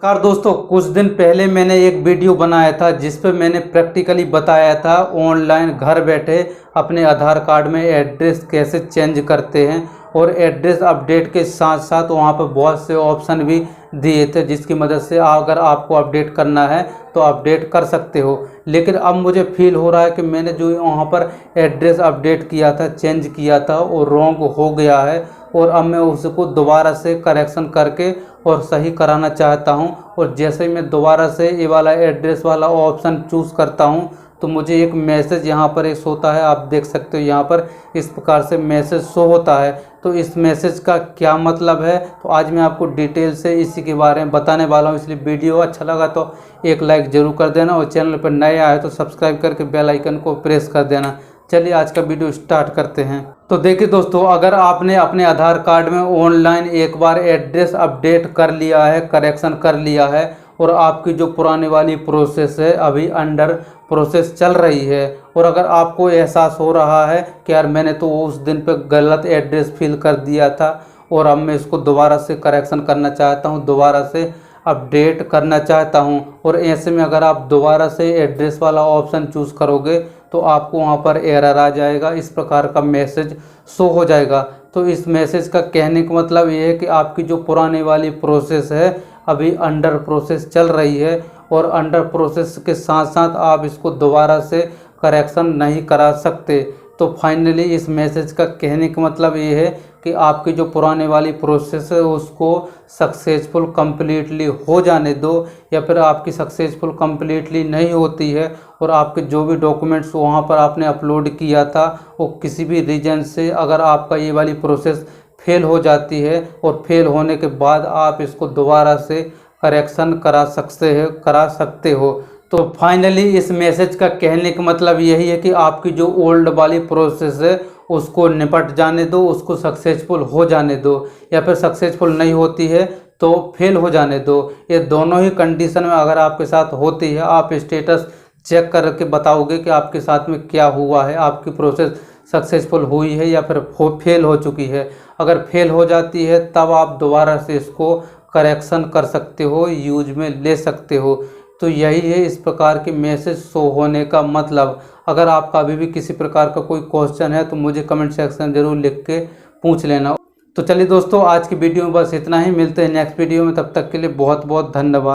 नमस्कार दोस्तों, कुछ दिन पहले मैंने एक वीडियो बनाया था जिस पे मैंने प्रैक्टिकली बताया था ऑनलाइन घर बैठे अपने आधार कार्ड में एड्रेस कैसे चेंज करते हैं और एड्रेस अपडेट के साथ साथ वहाँ पर बहुत से ऑप्शन भी दिए थे जिसकी मदद से अगर आपको अपडेट करना है तो अपडेट कर सकते हो। लेकिन अब मुझे फील हो रहा है कि मैंने जो वहाँ पर एड्रेस अपडेट किया था, चेंज किया था, वो रॉन्ग हो गया है और अब मैं उसको दोबारा से करेक्शन करके और सही कराना चाहता हूं। और जैसे ही मैं दोबारा से ये वाला एड्रेस वाला ऑप्शन चूज़ करता हूं तो मुझे एक मैसेज यहाँ पर एक होता है, आप देख सकते हो यहाँ पर इस प्रकार से मैसेज शो होता है। तो इस मैसेज का क्या मतलब है तो आज मैं आपको डिटेल से इसी के बारे में बताने वाला हूँ। इसलिए वीडियो अच्छा लगा तो एक लाइक ज़रूर कर देना और चैनल पर नए आए तो सब्सक्राइब करके बेल आइकन को प्रेस कर देना। चलिए आज का वीडियो स्टार्ट करते हैं। तो देखिए दोस्तों, अगर आपने अपने आधार कार्ड में ऑनलाइन एक बार एड्रेस अपडेट कर लिया है, करेक्शन कर लिया है और आपकी जो पुरानी वाली प्रोसेस है अभी अंडर प्रोसेस चल रही है और अगर आपको एहसास हो रहा है कि यार मैंने तो उस दिन पे गलत एड्रेस फिल कर दिया था और अब मैं इसको दोबारा से करेक्शन करना चाहता हूँ, दोबारा से अपडेट करना चाहता हूं, और ऐसे में अगर आप दोबारा से एड्रेस वाला ऑप्शन चूज़ करोगे तो आपको वहां पर एरर आ जाएगा, इस प्रकार का मैसेज शो हो जाएगा। तो इस मैसेज का कहने का मतलब ये है कि आपकी जो पुरानी वाली प्रोसेस है अभी अंडर प्रोसेस चल रही है और अंडर प्रोसेस के साथ साथ आप इसको दोबारा से करेक्शन नहीं करा सकते। तो फाइनली इस मैसेज का कहने का मतलब ये है कि आपकी जो पुराने वाली प्रोसेस है उसको सक्सेसफुल कम्प्लीटली हो जाने दो, या फिर आपकी सक्सेसफुल कम्प्लीटली नहीं होती है और आपके जो भी डॉक्यूमेंट्स वहाँ पर आपने अपलोड किया था वो किसी भी रीजन से अगर आपका ये वाली प्रोसेस फेल हो जाती है और फेल होने के बाद आप इसको दोबारा से करेक्शन करा सकते हो। तो फाइनली इस मैसेज का कहने का मतलब यही है कि आपकी जो ओल्ड वाली प्रोसेस है उसको निपट जाने दो, उसको सक्सेसफुल हो जाने दो, या फिर सक्सेसफुल नहीं होती है तो फेल हो जाने दो। ये दोनों ही कंडीशन में अगर आपके साथ होती है, आप स्टेटस चेक करके बताओगे कि आपके साथ में क्या हुआ है, आपकी प्रोसेस सक्सेसफुल हुई है या फिर फेल हो चुकी है। अगर फेल हो जाती है तब आप दोबारा से इसको करेक्शन कर सकते हो, यूज में ले सकते हो। तो यही है इस प्रकार के मैसेज शो होने का मतलब। अगर आपका अभी भी किसी प्रकार का कोई क्वेश्चन है तो मुझे कमेंट सेक्शन ज़रूर लिख के पूछ लेना। तो चलिए दोस्तों, आज की वीडियो में बस इतना ही, मिलते हैं नेक्स्ट वीडियो में, तब तक के लिए बहुत बहुत धन्यवाद।